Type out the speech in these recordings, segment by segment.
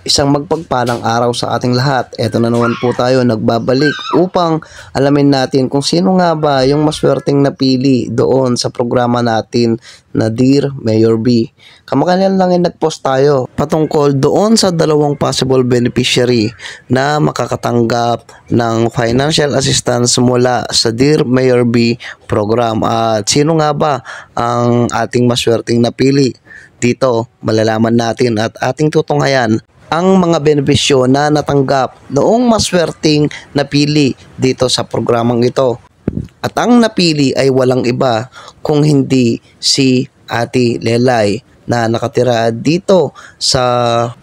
Isang magpagpalang araw sa ating lahat. Eto na naman po tayo nagbabalik upang alamin natin kung sino nga ba yung maswerteng napili doon sa programa natin na Dear Mayor B. Kamakailan lang ay nagpost tayo patungkol doon sa dalawang possible beneficiary na makakatanggap ng financial assistance mula sa Dear Mayor B program. At sino nga ba ang ating maswerteng napili? Dito malalaman natin at ating tutunghayan ang mga benepisyo na natanggap noong maswerteng napili dito sa programang ito. At ang napili ay walang iba kung hindi si Ate Lelay na nakatira dito sa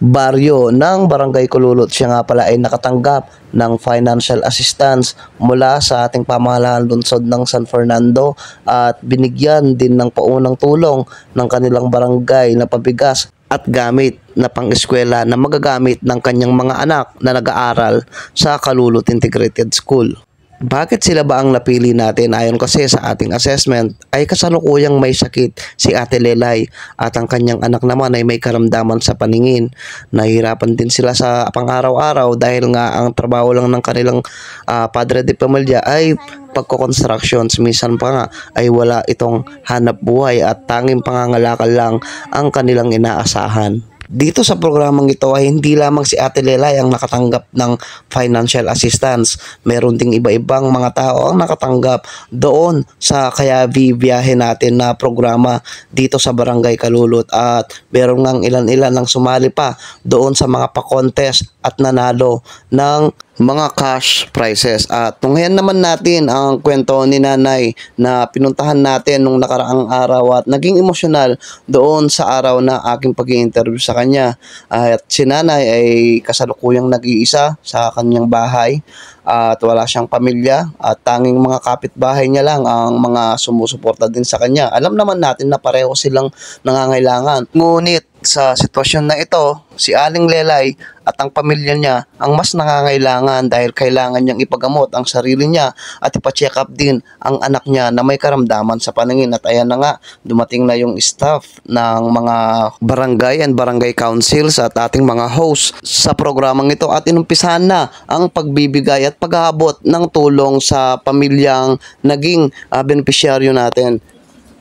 baryo ng Barangay Kululot. Siya nga pala ay nakatanggap ng financial assistance mula sa ating pamahalaan lungsod ng San Fernando at binigyan din ng paunang tulong ng kanilang barangay na pabigas at gamit na pang-eskwela na magagamit ng kanyang mga anak na nag-aaral sa Kalulot Integrated School. Bakit sila ba ang napili natin? Ayon kasi sa ating assessment ay kasalukuyang may sakit si Ate Lelay at ang kanyang anak naman ay may karamdaman sa paningin. Nahihirapan din sila sa pang-araw-araw dahil nga ang trabaho lang ng kanilang padre de pamilya ay pagko-constructions. Minsan pa nga ay wala itong hanap buhay at tanging pangangalakal lang ang kanilang inaasahan. Dito sa programang ito ay hindi lamang si Ate Lelay ang nakatanggap ng financial assistance. Meron ding iba-ibang mga tao ang nakatanggap doon sa Kayavi biyahe natin na programa dito sa Barangay Kalulot. At meron ngang ilan-ilan ang sumali pa doon sa mga pa-contest at nanalo ng mga cash prizes. At tunghayan naman natin ang kwento ni Nanay na pinuntahan natin nung nakaraang araw at naging emosyonal doon sa araw na aking pag-i-interview sa kanya. At si Nanay ay kasalukuyang nag-iisa sa kanyang bahay at wala siyang pamilya at tanging mga kapitbahay niya lang ang mga sumusuporta din sa kanya. Alam naman natin na pareho silang nangangailangan. Ngunit sa sitwasyon na ito, si Aling Lelay at ang pamilya niya ang mas nangangailangan dahil kailangan niyang ipagamot ang sarili niya at ipa-check up din ang anak niya na may karamdaman sa paningin. At ayan na nga, dumating na yung staff ng mga barangay and barangay councils at ating mga host sa programang ito at inumpisahan na ang pagbibigay at pag-aabot ng tulong sa pamilyang naging beneficiaryo natin.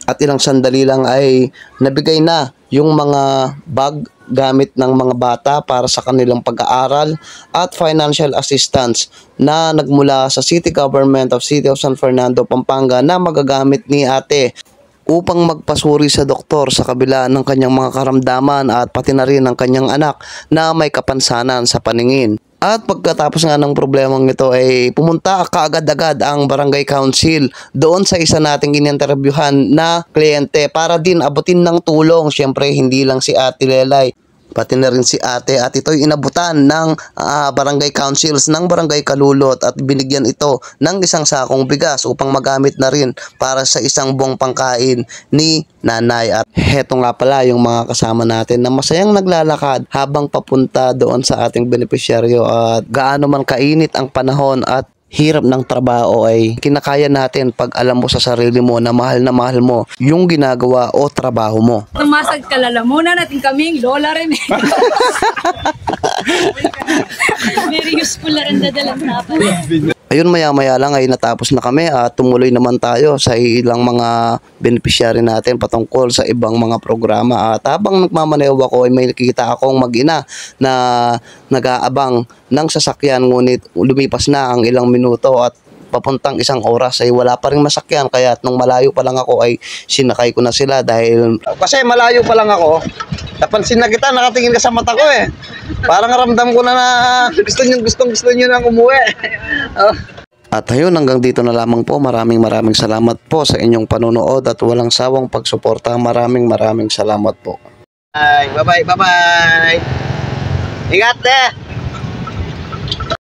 At ilang sandali lang ay nabigay na yung mga bag gamit ng mga bata para sa kanilang pag-aaral at financial assistance na nagmula sa City Government of City of San Fernando, Pampanga na magagamit ni Ate upang magpasuri sa doktor sa kabila ng kanyang mga karamdaman at pati na rin ng kanyang anak na may kapansanan sa paningin. At pagkatapos nga ng problemang ito ay pumunta kaagad-agad ang barangay council doon sa isa nating ininterbyuhan na kliyente para din abutin ng tulong. Siyempre hindi lang si Ate Lelay, pati na rin si ate at ito'y inabutan ng barangay councils ng Barangay Kalulot at binigyan ito ng isang sakong bigas upang magamit na rin para sa isang buwang pangkain ni Nanay. At heto nga pala yung mga kasama natin na masayang naglalakad habang papunta doon sa ating beneficiaryo. At gaano man kainit ang panahon at hirap ng trabaho ay kinakaya natin pag alam mo sa sarili mo na mahal mo yung ginagawa o trabaho mo. Tumasag ka lalamunan natin kaming lola rin eh. Very useful na rin dadalang napan. Ayun, maya-maya lang ay natapos na kami at tumuloy naman tayo sa ilang mga beneficiary natin patungkol sa ibang mga programa. At habang nagmamaneho ako ay may nakikita akong mag-ina na nag-aabang ng sasakyan, ngunit lumipas na ang ilang minuto at papuntang isang oras ay wala pa rin masakyan, kaya nung malayo pa lang ako ay sinakay ko na sila dahil kasi malayo pa lang ako. Napansin na kita, nakatingin ka sa mata ko eh. Parang ramdam ko na gusto nyo nang umuwi. At ayun, hanggang dito na lamang po. Maraming salamat po sa inyong panonood at walang sawang pagsuporta. Maraming salamat po. Bye-bye. Ingat eh!